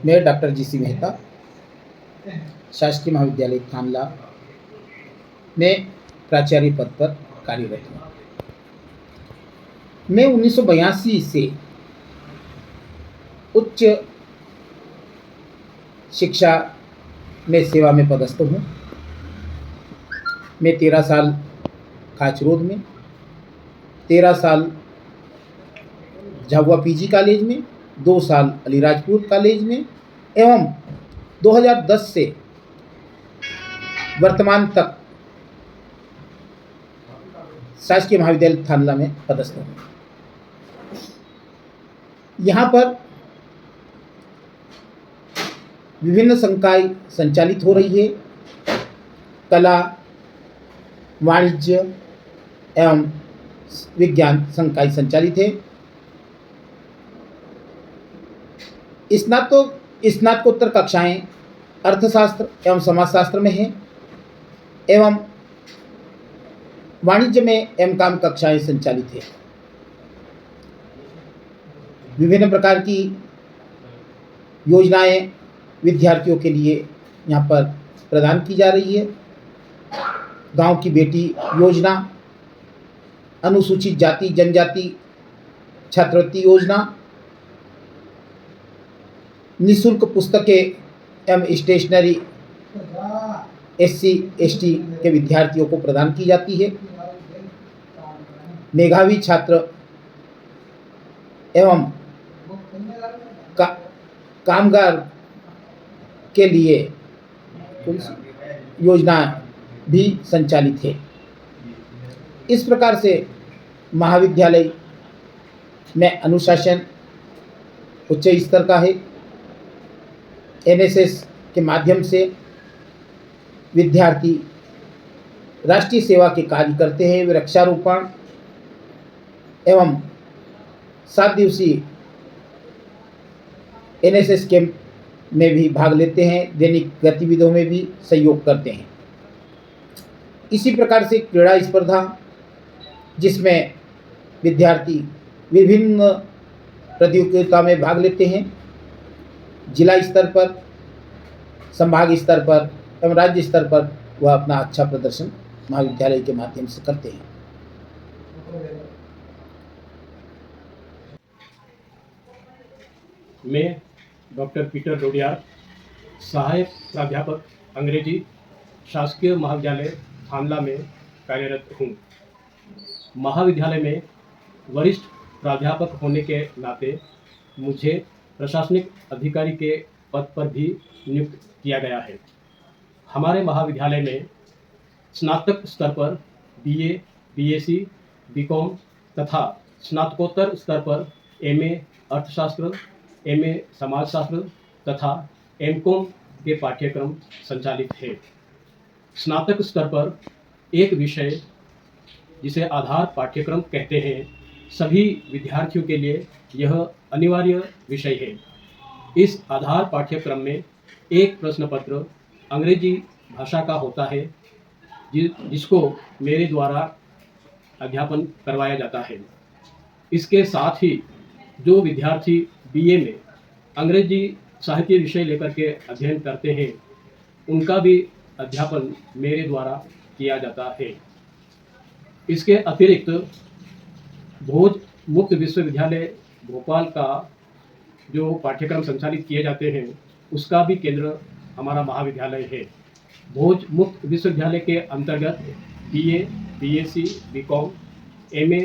मैं doctor GC. Mehta, शासकीय महाविद्यालय थानला में प्राचार्य पद पर कार्यरत हूँ। मैं 1982 से उच्च शिक्षा में सेवा में पदस्थ हूँ। मैं 13 साल खाचरोद में, 13 साल झाबुआ पीजी कॉलेज में, 2 साल अलीराजपुर कॉलेज में एवं 2010 से वर्तमान तक शासकीय महाविद्यालय थानला में पदस्थ हूँ। यहाँ पर विभिन्न संकाय संचालित हो रही है। कला, वाणिज्य एवं विज्ञान संकाय संचालित है। स्नातकोत्तर कक्षाएं अर्थशास्त्र एवं समाजशास्त्र में हैं एवं वाणिज्य में एम.कॉम कक्षाएं संचालित है। विभिन्न प्रकार की योजनाएं विद्यार्थियों के लिए यहाँ पर प्रदान की जा रही है। गांव की बेटी योजना, अनुसूचित जाति जनजाति छात्रवृत्ति योजना, निःशुल्क पुस्तकें एवं स्टेशनरी SC/ST के विद्यार्थियों को प्रदान की जाती है। मेधावी छात्र एवं कामगार के लिए योजना भी संचालित है। इस प्रकार से महाविद्यालय में अनुशासन उच्च स्तर का है। NSS के माध्यम से विद्यार्थी राष्ट्रीय सेवा के कार्य करते हैं। वृक्षारोपण एवं 7 दिवसीय NSS कैंप में भी भाग लेते हैं। दैनिक गतिविधियों में भी सहयोग करते हैं। इसी प्रकार से क्रीड़ा स्पर्धा, जिसमें विद्यार्थी विभिन्न प्रतियोगिता में भाग लेते हैं। जिला स्तर पर, संभाग स्तर पर एवं राज्य स्तर पर वह अपना अच्छा प्रदर्शन महाविद्यालय के माध्यम से करते हैं। मैं डॉक्टर पीटर डोडियार, सहायक प्राध्यापक अंग्रेजी, शासकीय महाविद्यालय थानला में कार्यरत हूँ। महाविद्यालय में वरिष्ठ प्राध्यापक होने के नाते मुझे प्रशासनिक अधिकारी के पद पर भी नियुक्त किया गया है। हमारे महाविद्यालय में स्नातक स्तर पर BA, BSc, BCom तथा स्नातकोत्तर स्तर पर MA अर्थशास्त्र, MA समाजशास्त्र तथा M.Com के पाठ्यक्रम संचालित है। स्नातक स्तर पर एक विषय, जिसे आधार पाठ्यक्रम कहते हैं, सभी विद्यार्थियों के लिए यह अनिवार्य विषय है। इस आधार पाठ्यक्रम में एक प्रश्न पत्र अंग्रेजी भाषा का होता है, जिसको मेरे द्वारा अध्यापन करवाया जाता है। इसके साथ ही जो विद्यार्थी BA में अंग्रेजी साहित्य विषय लेकर के अध्ययन करते हैं, उनका भी अध्यापन मेरे द्वारा किया जाता है। इसके अतिरिक्त भोज मुक्त विश्वविद्यालय भोपाल का जो पाठ्यक्रम संचालित किए जाते हैं, उसका भी केंद्र हमारा महाविद्यालय है। भोज मुक्त विश्वविद्यालय के अंतर्गत BA, BSc, BCom, MA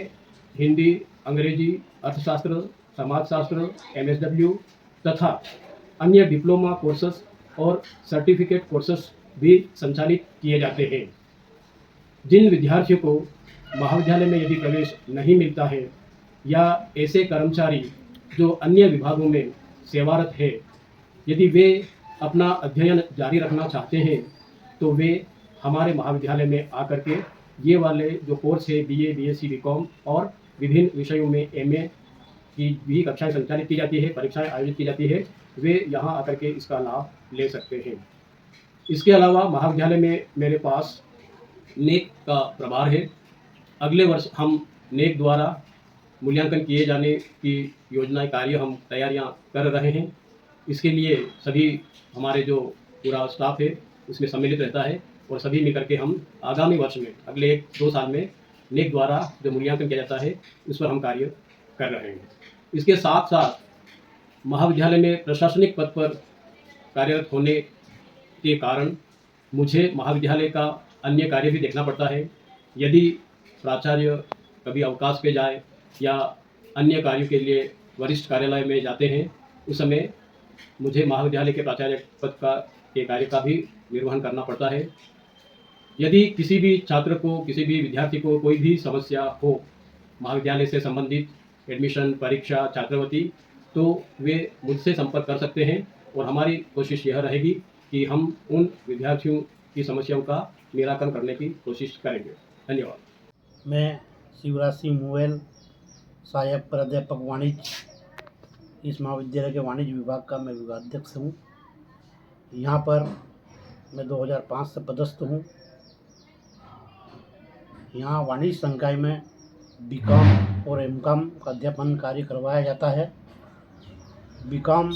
Hindi, अंग्रेजी, अर्थशास्त्र, समाजशास्त्र, MSW तथा अन्य डिप्लोमा कोर्सेस और सर्टिफिकेट कोर्सेस भी संचालित किए जाते हैं। जिन विद्यार्थियों को महाविद्यालय में यदि प्रवेश नहीं मिलता है या ऐसे कर्मचारी जो अन्य विभागों में सेवारत है, यदि वे अपना अध्ययन जारी रखना चाहते हैं, तो वे हमारे महाविद्यालय में आकर के ये वाले जो कोर्स है BA, BSc, BCom और विभिन्न विषयों में MA की भी कक्षाएं संचालित की जाती है, परीक्षाएं आयोजित की जाती है, वे यहाँ आकर के इसका लाभ ले सकते हैं। इसके अलावा महाविद्यालय में मेरे पास नेक का प्रभार है। अगले वर्ष हम नेक द्वारा मूल्यांकन किए जाने की योजनाएं कार्य हम तैयारियां कर रहे हैं। इसके लिए सभी हमारे जो पूरा स्टाफ है उसमें सम्मिलित रहता है और सभी मिलकर के हम आगामी वर्ष में अगले 1-2 साल में नेक द्वारा जो मूल्यांकन किया जाता है उस पर हम कार्य कर रहे हैं। इसके साथ साथ महाविद्यालय में प्रशासनिक पद पर कार्यरत होने के कारण मुझे महाविद्यालय का अन्य कार्य भी देखना पड़ता है। यदि प्राचार्य कभी अवकाश पे जाए या अन्य कार्यों के लिए वरिष्ठ कार्यालय में जाते हैं, उस समय मुझे महाविद्यालय के प्राचार्य पद के कार्य का भी निर्वहन करना पड़ता है। यदि किसी भी छात्र को, किसी भी विद्यार्थी को कोई भी समस्या हो महाविद्यालय से संबंधित एडमिशन, परीक्षा, छात्रवृत्ति, तो वे मुझसे संपर्क कर सकते हैं और हमारी कोशिश यह रहेगी कि हम उन विद्यार्थियों की समस्याओं का निराकरण करने की कोशिश करेंगे। धन्यवाद। मैं शिवराज सिंह मुवेल, सहायक प्राध्यापक वाणिज्य, इस महाविद्यालय के वाणिज्य विभाग का मैं विभागाध्यक्ष हूँ। यहाँ पर मैं 2005 से पदस्थ हूँ। यहाँ वाणिज्य संकाय में बीकॉम और एमकॉम का अध्यापन कार्य करवाया जाता है। बीकॉम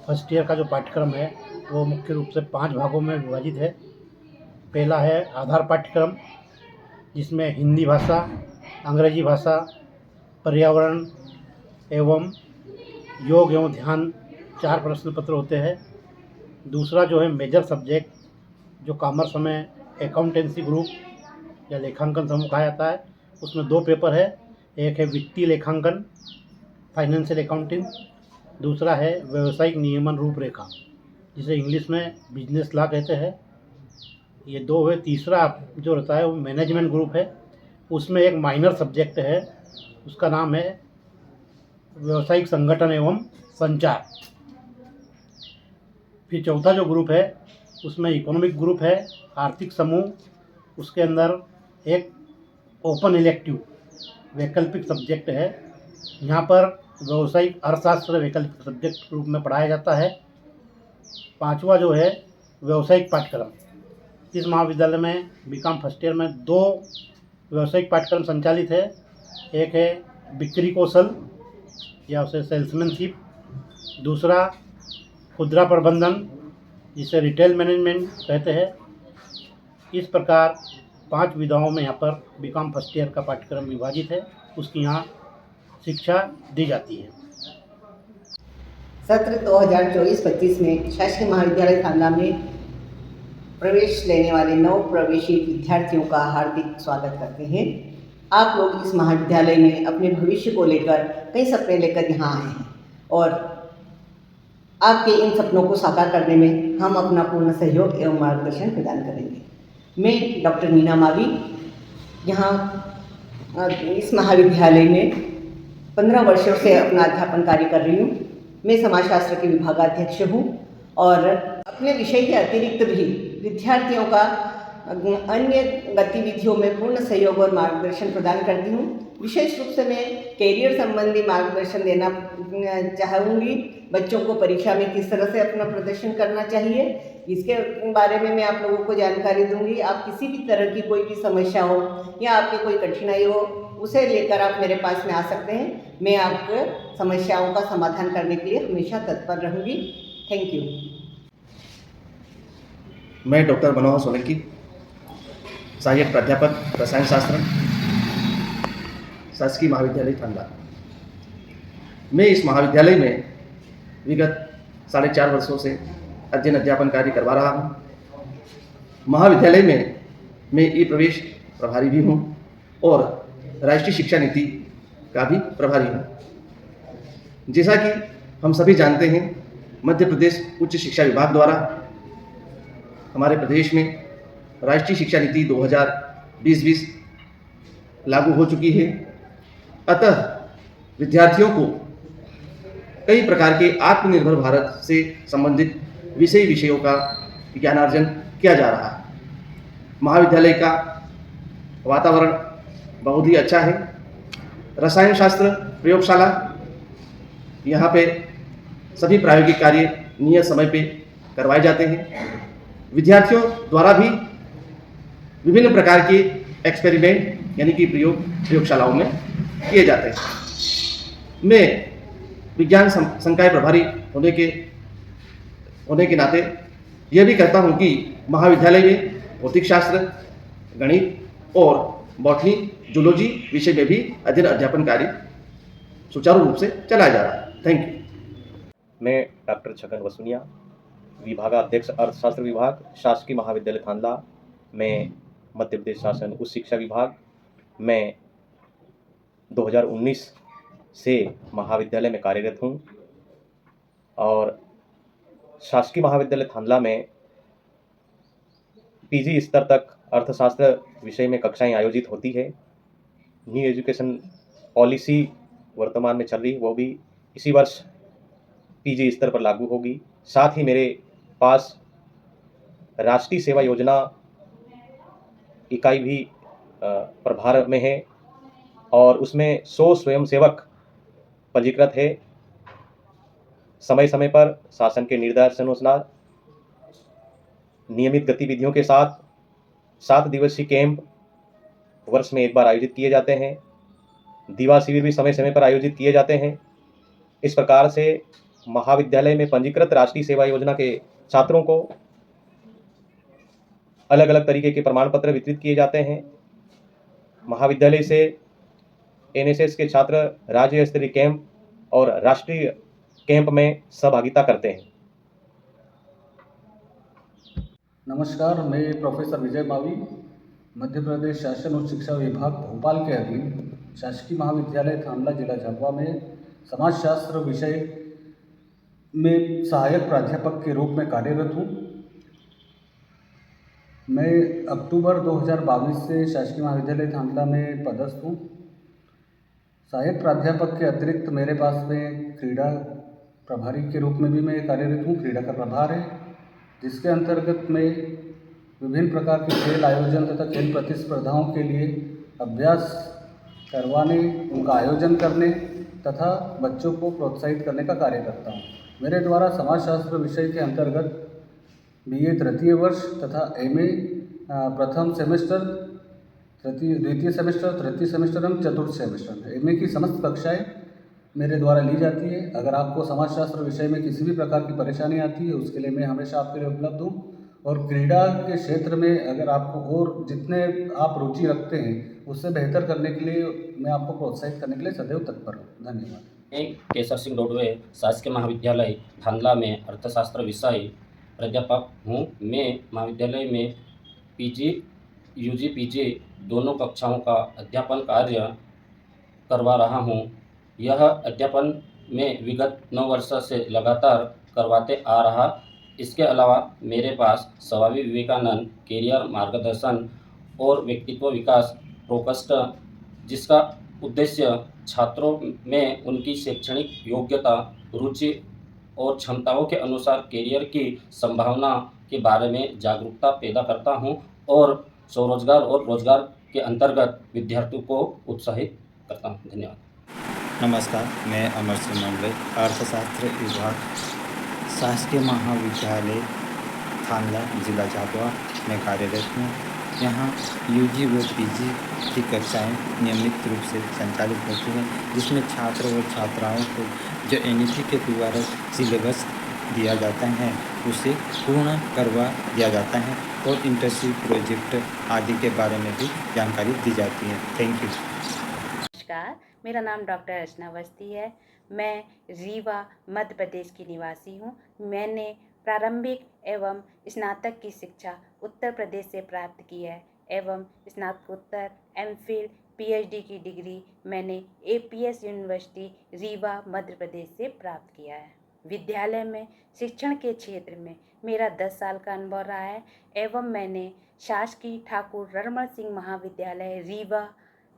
फर्स्ट ईयर का जो पाठ्यक्रम है वो मुख्य रूप से 5 भागों में विभाजित है। पहला है आधार पाठ्यक्रम, जिसमें हिंदी भाषा, अंग्रेजी भाषा, पर्यावरण एवं योग एवं ध्यान 4 प्रश्न पत्र होते हैं। दूसरा जो है मेजर सब्जेक्ट, जो कॉमर्स में अकाउंटेंसी ग्रुप या लेखांकन समूह कहा जाता है, उसमें 2 पेपर है। एक है वित्तीय लेखांकन, फाइनेंशियल अकाउंटिंग, दूसरा है व्यावसायिक नियमन रूपरेखा, जिसे इंग्लिश में बिजनेस लॉ कहते हैं। ये 2 है। तीसरा जो रहता है वो मैनेजमेंट ग्रुप है, उसमें एक माइनर सब्जेक्ट है, उसका नाम है व्यावसायिक संगठन एवं संचार। फिर चौथा जो ग्रुप है उसमें इकोनॉमिक ग्रुप है, आर्थिक समूह, उसके अंदर एक ओपन इलेक्टिव वैकल्पिक सब्जेक्ट है। यहाँ पर व्यावसायिक अर्थशास्त्र वैकल्पिक सब्जेक्ट के रूप में पढ़ाया जाता है। पांचवा जो है व्यावसायिक पाठ्यक्रम। इस महाविद्यालय में बीकॉम फर्स्ट ईयर में 2 व्यावसायिक पाठ्यक्रम संचालित है। एक है बिक्री कौशल या उसे सेल्समैनशिप, दूसरा खुदरा प्रबंधन, जिसे रिटेल मैनेजमेंट कहते हैं। इस प्रकार 5 विधाओं में यहाँ पर बीकॉम फर्स्ट ईयर का पाठ्यक्रम विभाजित है, उसकी यहाँ शिक्षा दी जाती है। सत्र 2024-25 में शासकीय महाविद्यालय थाना में प्रवेश लेने वाले नव प्रवेशी विद्यार्थियों का हार्दिक स्वागत करते हैं। आप लोग इस महाविद्यालय में अपने भविष्य को लेकर कई सपने लेकर यहाँ आए हैं और आपके इन सपनों को साकार करने में हम अपना पूर्ण सहयोग एवं मार्गदर्शन प्रदान करेंगे। मैं डॉक्टर मीना मावी यहाँ इस महाविद्यालय में 15 वर्षों से अपना अध्यापन कार्य कर रही हूँ। मैं समाजशास्त्र के विभागाध्यक्ष हूँ और अपने विषय के अतिरिक्त भी विद्यार्थियों का अन्य गतिविधियों में पूर्ण सहयोग और मार्गदर्शन प्रदान करती हूँ। विशेष रूप से मैं कैरियर संबंधी मार्गदर्शन देना चाहूँगी। बच्चों को परीक्षा में किस तरह से अपना प्रदर्शन करना चाहिए, इसके बारे में मैं आप लोगों को जानकारी दूंगी। आप किसी भी तरह की कोई भी समस्या हो या आपकी कोई कठिनाई हो, उसे लेकर आप मेरे पास में आ सकते हैं। मैं आपको समस्याओं का समाधान करने के लिए हमेशा तत्पर रहूँगी। Thank you. मैं डॉक्टर मनोहर सोलंकी, सहायक प्राध्यापक रसायन शास्त्र, शासकीय महाविद्यालय थाना। मैं इस महाविद्यालय में विगत 4.5 वर्षों से अध्ययन अध्यापन कार्य करवा रहा हूँ। महाविद्यालय में मैं ई प्रवेश प्रभारी भी हूँ और राष्ट्रीय शिक्षा नीति का भी प्रभारी हूँ। जैसा कि हम सभी जानते हैं, मध्य प्रदेश उच्च शिक्षा विभाग द्वारा हमारे प्रदेश में राष्ट्रीय शिक्षा नीति 2020 लागू हो चुकी है। अतः विद्यार्थियों को कई प्रकार के आत्मनिर्भर भारत से संबंधित विषयों का ज्ञानार्जन किया जा रहा है। महाविद्यालय का वातावरण बहुत ही अच्छा है। रसायन शास्त्र प्रयोगशाला, यहाँ पे सभी प्रायोगिक कार्य नियत समय पे करवाए जाते हैं। विद्यार्थियों द्वारा भी विभिन्न प्रकार के एक्सपेरिमेंट यानी कि प्रयोगशालाओं में किए जाते हैं। मैं विज्ञान संकाय प्रभारी होने के होने के नाते यह भी कहता हूँ कि महाविद्यालय में भौतिक शास्त्र, गणित और बॉटनी, जूलॉजी विषय में भी अध्ययन अध्यापन कार्य सुचारू रूप से चलाया जा रहा है। Thank you. मैं डॉक्टर छगन वसुनिया, विभागाध्यक्ष अर्थशास्त्र विभाग, शासकीय महाविद्यालय थांदला में मध्य प्रदेश शासन उच्च शिक्षा विभाग में 2019 से महाविद्यालय में कार्यरत हूँ और शासकीय महाविद्यालय थांदला में पीजी स्तर तक अर्थशास्त्र विषय में कक्षाएं आयोजित होती है। न्यू एजुकेशन पॉलिसी वर्तमान में चल रही, वो भी इसी वर्ष पीजी स्तर पर लागू होगी। साथ ही मेरे पास राष्ट्रीय सेवा योजना इकाई भी प्रभार में है और उसमें 100 स्वयंसेवक पंजीकृत है। समय समय पर शासन के निर्देशानुसार नियमित गतिविधियों के साथ 7 दिवसीय कैंप वर्ष में एक बार आयोजित किए जाते हैं। दीवा शिविर भी समय समय पर आयोजित किए जाते हैं। इस प्रकार से महाविद्यालय में पंजीकृत राष्ट्रीय सेवा योजना के छात्रों को अलग अलग तरीके के प्रमाण पत्र वितरित किए जाते हैं। महाविद्यालय से एनएसएस के छात्र राज्य स्तरीय कैंप और राष्ट्रीय कैंप में सहभागिता करते हैं। नमस्कार, मैं प्रोफेसर विजय मावी, मध्य प्रदेश शासन उच्च शिक्षा विभाग भोपाल के अधीन शासकीय महाविद्यालय थांदला जिला झाबुआ में समाजशास्त्र विषय में सहायक प्राध्यापक के रूप में कार्यरत हूँ। मैं अक्टूबर 2022 से शासकीय महाविद्यालय थांदला में पदस्थ हूँ। सहायक प्राध्यापक के अतिरिक्त मेरे पास में क्रीड़ा प्रभारी के रूप में भी मैं कार्यरत हूँ। क्रीड़ा का प्रभार है, जिसके अंतर्गत मैं विभिन्न प्रकार के खेल आयोजन तथा खेल प्रतिस्पर्धाओं के लिए अभ्यास करवाने, उनका आयोजन करने तथा बच्चों को प्रोत्साहित करने का कार्य करता हूँ। मेरे द्वारा समाजशास्त्र विषय के अंतर्गत बीए तृतीय वर्ष तथा एमए प्रथम सेमेस्टर, द्वितीय सेमेस्टर, तृतीय सेमेस्टर एवं चतुर्थ सेमेस्टर एमए की समस्त कक्षाएं मेरे द्वारा ली जाती है। अगर आपको समाजशास्त्र विषय में किसी भी प्रकार की परेशानी आती है, उसके लिए मैं हमेशा आपके लिए उपलब्ध हूँ। और क्रीड़ा के क्षेत्र में अगर आपको और जितने आप रुचि रखते हैं, उससे बेहतर करने के लिए मैं आपको प्रोत्साहित करने के लिए सदैव तत्पर हूँ। धन्यवाद। मैं केसर सिंह डोडवे शासकीय महाविद्यालय थांदला में अर्थशास्त्र विषय प्राध्यापक हूँ। मैं महाविद्यालय में पीजी, यूजी, पीजी दोनों कक्षाओं का अध्यापन कार्य करवा रहा हूँ। यह अध्यापन में विगत 9 वर्ष से लगातार करवाते आ रहा। इसके अलावा मेरे पास स्वामी विवेकानंद कैरियर मार्गदर्शन और व्यक्तित्व विकास प्रकोष्ठ, जिसका उद्देश्य छात्रों में उनकी शैक्षणिक योग्यता, रुचि और क्षमताओं के अनुसार कैरियर की संभावना के बारे में जागरूकता पैदा करता हूं और स्वरोजगार और रोजगार के अंतर्गत विद्यार्थियों को उत्साहित करता हूं। धन्यवाद। नमस्कार, मैं अमर सिंह मंडले, अर्थशास्त्र विभाग, शासकीय महाविद्यालय थांदला जिला झाबुआ में कार्यरत हूँ। यहाँ यूजी व पीजी की कक्षाएं नियमित रूप से संचालित होती हैं, जिसमें छात्र व छात्राओं को जो एनईपी के द्वारा सिलेबस दिया जाता है उसे पूर्ण करवा दिया जाता है और इंटर्नशिप प्रोजेक्ट आदि के बारे में भी जानकारी दी जाती है। Thank you. नमस्कार, मेरा नाम डॉक्टर अर्चना अवस्थी है। मैं रीवा मध्य प्रदेश की निवासी हूँ। मैंने प्रारंभिक एवं स्नातक की शिक्षा उत्तर प्रदेश से प्राप्त की है एवं स्नातकोत्तर, एमफिल, पीएचडी की डिग्री मैंने एपीएस यूनिवर्सिटी रीवा मध्य प्रदेश से प्राप्त किया है। विद्यालय में शिक्षण के क्षेत्र में मेरा 10 साल का अनुभव रहा है एवं मैंने शासकीय ठाकुर रमण सिंह महाविद्यालय रीवा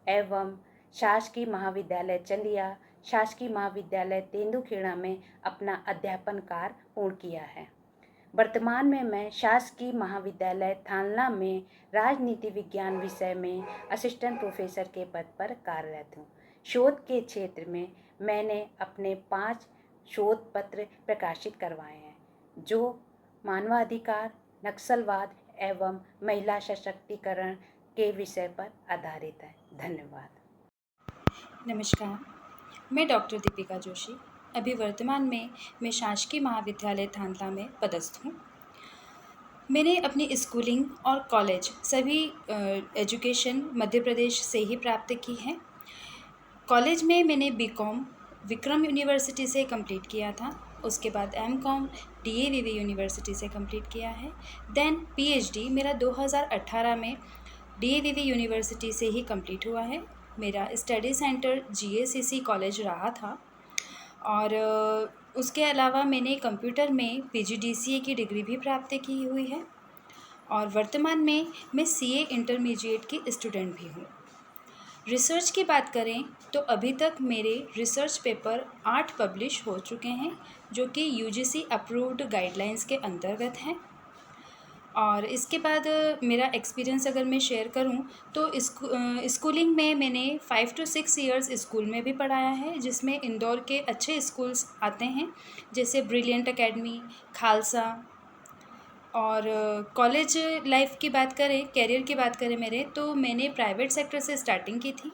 एवं शासकीय महाविद्यालय चंदिया, शासकीय महाविद्यालय तेंदुखेड़ा में अपना अध्यापन कार्य पूर्ण किया है। वर्तमान में मैं शासकीय महाविद्यालय थांदला में राजनीति विज्ञान विषय में असिस्टेंट प्रोफेसर के पद पर कार्यरत हूँ। शोध के क्षेत्र में मैंने अपने 5 शोध पत्र प्रकाशित करवाए हैं, जो मानवाधिकार, नक्सलवाद एवं महिला सशक्तिकरण के विषय पर आधारित है। धन्यवाद। नमस्कार, मैं डॉक्टर दीपिका जोशी, अभी वर्तमान में मैं शासकीय महाविद्यालय थांदला में पदस्थ हूँ। मैंने अपनी स्कूलिंग और कॉलेज सभी एजुकेशन मध्य प्रदेश से ही प्राप्त की है। कॉलेज में मैंने बीकॉम विक्रम यूनिवर्सिटी से कंप्लीट किया था। उसके बाद एमकॉम DAVV यूनिवर्सिटी से कंप्लीट किया है। देन PhD मेरा 2018 में DAVV यूनिवर्सिटी से ही कंप्लीट हुआ है। मेरा स्टडी सेंटर GACC कॉलेज रहा था। और उसके अलावा मैंने कंप्यूटर में PGDCA की डिग्री भी प्राप्त की हुई है। और वर्तमान में मैं CA इंटरमीडिएट की स्टूडेंट भी हूँ। रिसर्च की बात करें तो अभी तक मेरे रिसर्च पेपर 8 पब्लिश हो चुके हैं, जो कि UGC अप्रूव्ड गाइडलाइंस के अंतर्गत हैं। और इसके बाद मेरा एक्सपीरियंस अगर मैं शेयर करूं तो स्कूलिंग में मैंने 5 to 6 ईयर्स स्कूल में भी पढ़ाया है, जिसमें इंदौर के अच्छे स्कूल्स आते हैं जैसे ब्रिलियंट एकेडमी, खालसा। और कॉलेज लाइफ की बात करें, कैरियर की बात करें मेरे, तो मैंने प्राइवेट सेक्टर से स्टार्टिंग की थी।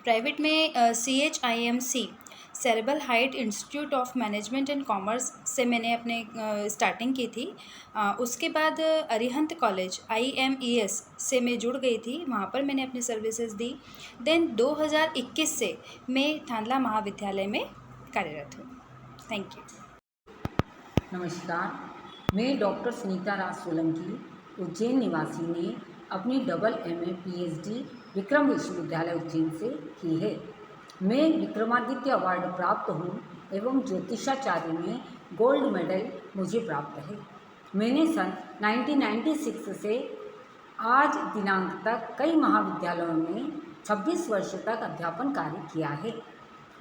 प्राइवेट में CHIMC cerebral height institute of management and commerce से मैंने अपने स्टार्टिंग की थी। उसके बाद अरिहंत कॉलेज IMES से मैं जुड़ गई थी, वहाँ पर मैंने अपनी सर्विसेज दी। देन 2021 से मैं थांदला महाविद्यालय में कार्यरत हूँ। Thank you. नमस्कार, मैं डॉक्टर सुनीता राज सोलंकी, उज्जैन निवासी ने अपनी MA PhD विक्रम विश्वविद्यालय उज्जैन से की है। मैं विक्रमादित्य अवार्ड प्राप्त हूँ एवं ज्योतिषाचार्य में गोल्ड मेडल मुझे प्राप्त है। मैंने सन 1996 से आज दिनांक तक कई महाविद्यालयों में 26 वर्ष तक अध्यापन कार्य किया है।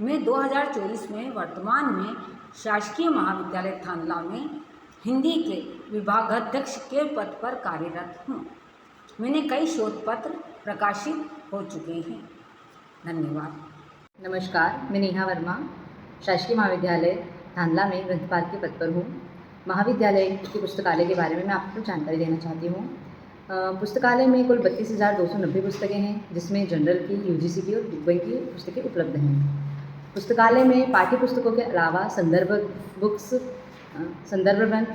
मैं 2024 में वर्तमान में शासकीय महाविद्यालय थांदला में हिंदी के विभागाध्यक्ष के पद पर कार्यरत हूँ। मैंने कई शोध पत्र प्रकाशित हो चुके हैं। धन्यवाद। नमस्कार, मैं नेहा वर्मा शासकीय महाविद्यालय थांदला में ग्रंथपाल के पद पर हूँ। महाविद्यालय की पुस्तकालय के बारे में मैं आपको जानकारी देना चाहती हूँ। पुस्तकालय में कुल 32,290 पुस्तकें हैं, जिसमें जनरल की, UGC की और बुक बैंक की पुस्तकें उपलब्ध हैं। पुस्तकालय में पाठ्य पुस्तकों के अलावा संदर्भ बुक्स, संदर्भ ग्रंथ,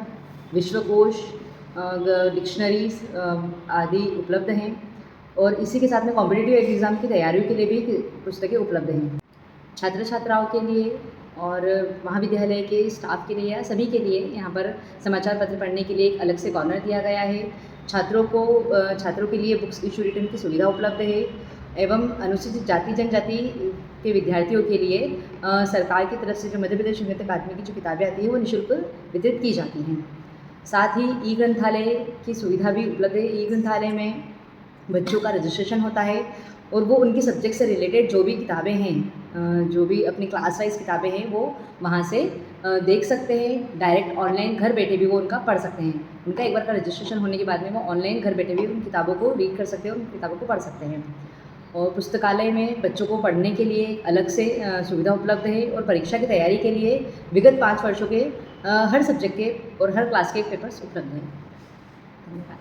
विश्वकोश, डिक्शनरीज आदि उपलब्ध हैं। और इसी के साथ में कॉम्पिटिटिव एग्ज़ाम की तैयारियों के लिए भी पुस्तकें उपलब्ध हैं। छात्र छात्राओं के लिए और महाविद्यालय के स्टाफ के लिए या सभी के लिए यहाँ पर समाचार पत्र पढ़ने के लिए एक अलग से कॉर्नर दिया गया है। छात्रों के लिए बुक्स इशू रिटर्न की सुविधा उपलब्ध है एवं अनुसूचित जाति जनजाति के विद्यार्थियों के लिए सरकार की तरफ से जो मध्य प्रदेश संगीत अकादमी की जो किताबें आती हैं वो निःशुल्क वितरित की जाती हैं। साथ ही ई ग्रंथालय की सुविधा भी उपलब्ध है। ई ग्रंथालय में बच्चों का रजिस्ट्रेशन होता है और वो उनकी सब्जेक्ट से रिलेटेड जो भी किताबें हैं, जो भी अपनी क्लास वाइज किताबें हैं, वो वहाँ से देख सकते हैं। डायरेक्ट ऑनलाइन घर बैठे भी वो उनका पढ़ सकते हैं। उनका एक बार का रजिस्ट्रेशन होने के बाद में वो ऑनलाइन घर बैठे भी उन किताबों को रीड कर सकते हैं और उन किताबों को पढ़ सकते हैं। और पुस्तकालय में बच्चों को पढ़ने के लिए अलग से सुविधा उपलब्ध है और परीक्षा की तैयारी के लिए विगत 5 वर्षों के हर सब्जेक्ट के और हर क्लास के पेपर्स उपलब्ध हैं। धन्यवाद।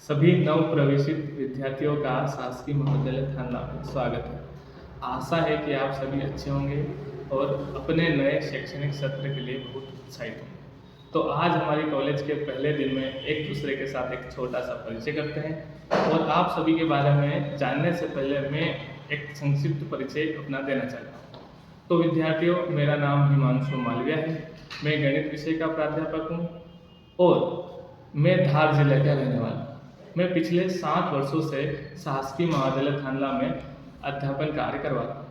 सभी नव प्रवेशित विद्यार्थियों का शासकीय महाविद्यालय थांदला में स्वागत है। आशा है कि आप सभी अच्छे होंगे और अपने नए शैक्षणिक सत्र के लिए बहुत उत्साहित होंगे। तो आज हमारी कॉलेज के पहले दिन में एक दूसरे के साथ एक छोटा सा परिचय करते हैं और आप सभी के बारे में जानने से पहले मैं एक संक्षिप्त परिचय अपना देना चाहता हूँ। तो विद्यार्थियों, मेरा नाम हिमांशु मालविया है। मैं गणित विषय का प्राध्यापक हूँ और मैं धार जिले का रहने वाला हूँ। मैं पिछले 7 वर्षों से शासकीय महाविद्यालय थांदला में अध्यापन कार्य करवाता हूँ।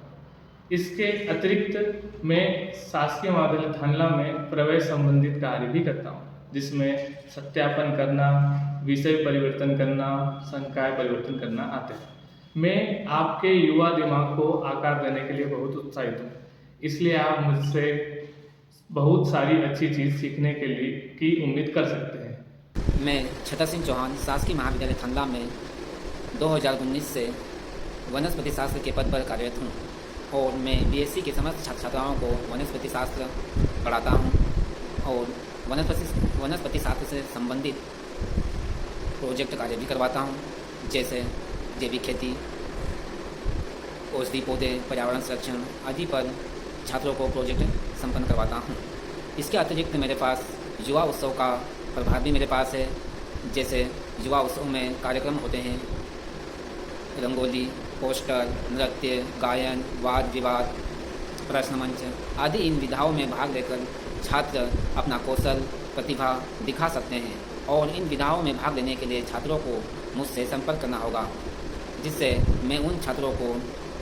इसके अतिरिक्त मैं शासकीय महाविद्यालय थांदला में प्रवेश संबंधित कार्य भी करता हूँ, जिसमें सत्यापन करना, विषय परिवर्तन करना, संकाय परिवर्तन करना आते हैं। मैं आपके युवा दिमाग को आकार देने के लिए बहुत उत्साहित हूँ, इसलिए आप मुझसे बहुत सारी अच्छी चीज़ सीखने के लिए की उम्मीद कर सकते हैं। मैं छतर सिंह चौहान शासकीय महाविद्यालय थांदला में 2019 से वनस्पति शास्त्र के पद पर कार्यरत हूँ और मैं BSc के समस्त छात्र छात्राओं को वनस्पति शास्त्र पढ़ाता हूँ और वनस्पति शास्त्र से संबंधित प्रोजेक्ट कार्य भी करवाता हूँ, जैसे जैविक खेती, औषधि पौधे, पर्यावरण संरक्षण आदि पर छात्रों को प्रोजेक्ट संपन्न करवाता हूँ। इसके अतिरिक्त मेरे पास युवा उत्सव का प्रभार भी मेरे पास है। जैसे युवा उत्सव में कार्यक्रम होते हैं, रंगोली, पोस्टर, नृत्य, गायन, वाद विवाद, प्रश्न मंच आदि इन विधाओं में भाग लेकर छात्र अपना कौशल प्रतिभा दिखा सकते हैं। और इन विधाओं में भाग लेने के लिए छात्रों को मुझसे संपर्क करना होगा, जिससे मैं उन छात्रों को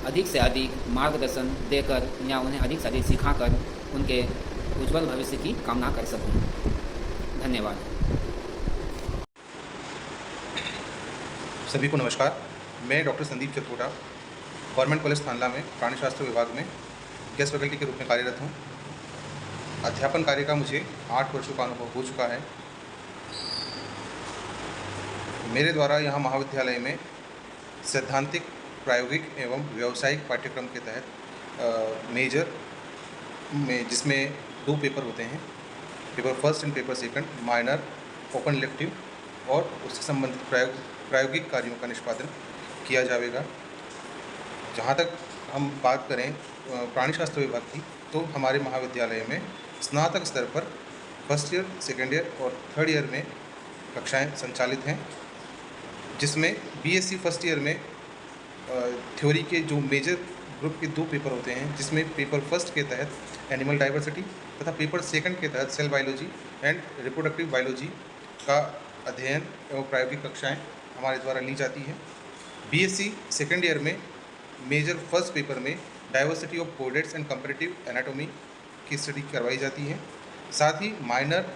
अधिक से अधिक मार्गदर्शन देकर या उन्हें अधिक से अधिक सिखाकर उनके उज्जवल भविष्य की कामना कर सकूं। धन्यवाद। सभी को नमस्कार। मैं डॉक्टर संदीप चतुरा गवर्नमेंट कॉलेज थानला में प्राणीशास्त्र विभाग में गेस्ट फैकल्टी के रूप में कार्यरत हूँ। अध्यापन कार्य का मुझे 8 वर्षों का अनुभव हो चुका है। मेरे द्वारा यहाँ महाविद्यालय में सैद्धांतिक, प्रायोगिक एवं व्यावसायिक पाठ्यक्रम के तहत मेजर में, जिसमें 2 पेपर होते हैं, paper first and paper second, minor, open elective और उससे संबंधित प्रायोगिक कार्यों का निष्पादन किया जाएगा। जहाँ तक हम बात करें प्राणीशास्त्र विभाग की, तो हमारे महाविद्यालय में स्नातक स्तर पर फर्स्ट ईयर, सेकेंड ईयर और थर्ड ईयर में कक्षाएं संचालित हैं, जिसमें बीएससी फर्स्ट ईयर में थ्योरी के जो मेजर ग्रुप के 2 पेपर होते हैं, जिसमें पेपर फर्स्ट के तहत एनिमल डाइवर्सिटी तथा पेपर सेकंड के तहत cell biology and reproductive biology का अध्ययन एवं प्रायोगिक कक्षाएं हमारे द्वारा ली जाती हैं। बीएससी सेकेंड ईयर में मेजर फर्स्ट पेपर में diversity of कोडेट्स and comparative anatomy की स्टडी करवाई जाती है। साथ ही माइनर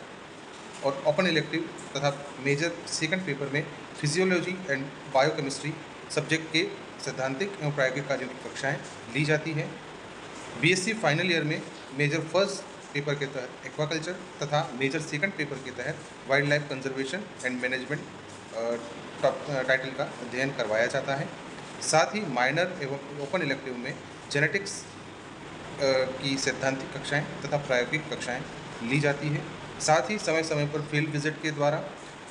और ओपन इलेक्टिव तथा मेजर सेकंड पेपर में फिजियोलॉजी एंड बायोकेमिस्ट्री सब्जेक्ट के सैद्धांतिक एवं प्रायोगिक कार्यों की कक्षाएं ली जाती हैं। बीएससी फाइनल ईयर में मेजर फर्स्ट पेपर के तहत एक्वाकल्चर तथा मेजर सेकंड पेपर के तहत wild life conservation and management title का अध्ययन करवाया जाता है। साथ ही माइनर एवं ओपन इलेक्टिव में जेनेटिक्स की सैद्धांतिक कक्षाएं तथा प्रायोगिक कक्षाएं ली जाती है। साथ ही समय समय पर फील्ड विजिट के द्वारा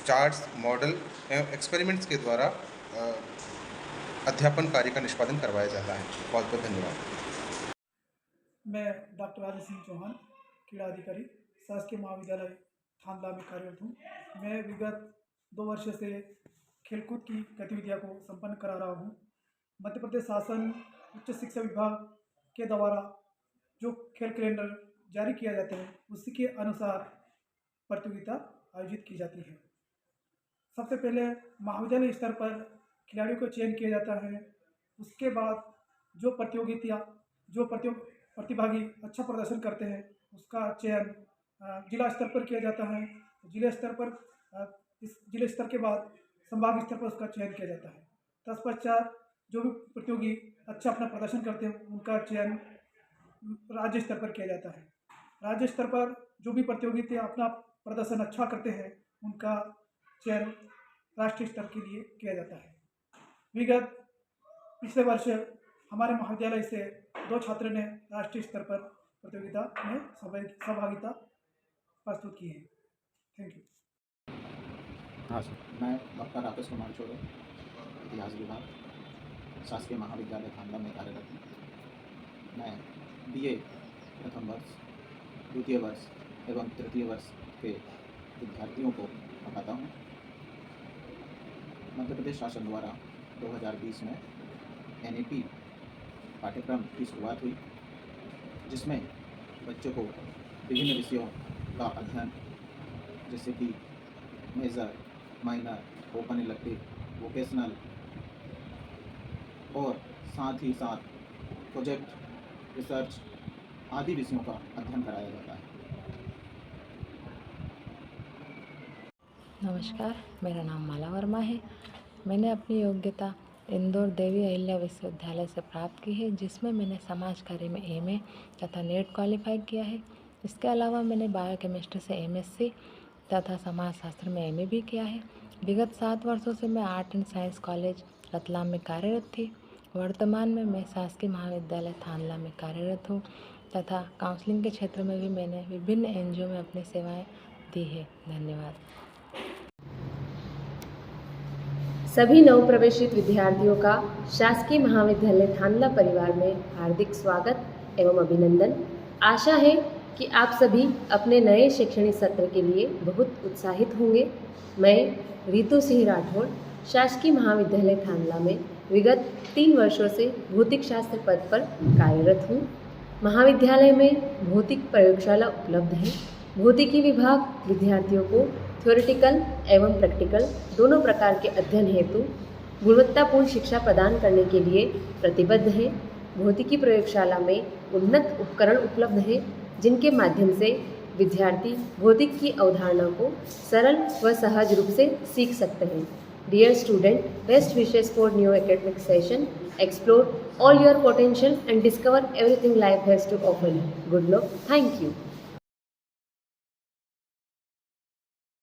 चार्ट्स, मॉडल एवं एक्सपेरिमेंट्स के द्वारा अध्यापन कार्य का निष्पादन करवाया जाता है। बहुत बहुत धन्यवाद। मैं डॉक्टर राजेश सिंह चौहान, क्रीड़ा अधिकारी, शासकीय महाविद्यालय थानला में कार्यरत हूँ। मैं विगत 2 वर्ष से खेलकूद की गतिविधियों को संपन्न करा रहा हूँ। मध्य प्रदेश शासन उच्च शिक्षा विभाग के द्वारा जो खेल कैलेंडर जारी किया जाता है, उसी के अनुसार प्रतियोगिता आयोजित की जाती है। सबसे पहले महाविद्यालय स्तर पर खिलाड़ियों को चयन किया जाता है। उसके बाद जो प्रतिभागी अच्छा प्रदर्शन करते हैं, उसका चयन जिला स्तर पर किया जाता है। जिला स्तर पर इस जिले स्तर के बाद संभाग स्तर पर उसका चयन किया जाता है। तत्पश्चात जो भी प्रतियोगी अच्छा अपना प्रदर्शन करते हैं, उनका चयन राज्य स्तर पर किया जाता है। राज्य स्तर पर जो भी प्रतियोगी अपना प्रदर्शन अच्छा करते हैं, उनका चयन राष्ट्रीय स्तर के लिए किया जाता है। विगत पिछले वर्ष हमारे महाविद्यालय से 2 छात्रों ने राष्ट्रीय स्तर पर प्रतियोगिता में सहभागिता प्रस्तुत की है। Thank you. हाँ सर, मैं डॉक्टर राकेश कुमार चौबे, इतिहास विभाग, शासकीय महाविद्यालय थानला में कार्यरत हूँ। मैं बीए प्रथम वर्ष, द्वितीय वर्ष एवं तृतीय वर्ष के विद्यार्थियों को पढ़ाता हूँ। मध्य प्रदेश शासन द्वारा 2020 में एनईपी पाठ्यक्रम की शुरुआत हुई, जिसमें बच्चों को विभिन्न विषयों का अध्ययन, जैसे कि major, minor, open elective, vocational और साथ ही साथ प्रोजेक्ट, रिसर्च आदि विषयों का अध्ययन कराया जाता है। नमस्कार, मेरा नाम माला वर्मा है। मैंने अपनी योग्यता इंदौर देवी अहिल्या विश्वविद्यालय से प्राप्त की है, जिसमें मैंने समाज कार्य में एमए तथा नेट क्वालिफाई किया है। इसके अलावा मैंने बायोकेमिस्ट्री से एमएससी तथा समाजशास्त्र में एमए भी किया है। विगत 7 वर्षों से मैं art and science college Ratlam में कार्यरत थी। वर्तमान में मैं शासकीय महाविद्यालय थानला में कार्यरत हूँ तथा काउंसलिंग के क्षेत्र में भी मैंने विभिन्न एनजीओ में अपनी सेवाएं दी है। धन्यवाद। सभी नवप्रवेशित विद्यार्थियों का शासकीय महाविद्यालय थानला परिवार में हार्दिक स्वागत एवं अभिनंदन। आशा है कि आप सभी अपने नए शैक्षणिक सत्र के लिए बहुत उत्साहित होंगे। मैं रितु सिंह राठौड़ शासकीय महाविद्यालय थांदला में विगत 3 वर्षों से भौतिक शास्त्र पद पर कार्यरत हूँ। महाविद्यालय में भौतिक प्रयोगशाला उपलब्ध है। भौतिकी विभाग विद्यार्थियों को थ्योरेटिकल एवं प्रैक्टिकल दोनों प्रकार के अध्ययन हेतु गुणवत्तापूर्ण शिक्षा प्रदान करने के लिए प्रतिबद्ध है। भौतिकी प्रयोगशाला में उन्नत उपकरण उपलब्ध है जिनके माध्यम से विद्यार्थी भौतिक की अवधारणा को सरल व सहज रूप से सीख सकते हैं। Dear student, best wishes for new academic session. Explore all your potential and discover everything life has to offer you. Good luck. Thank you.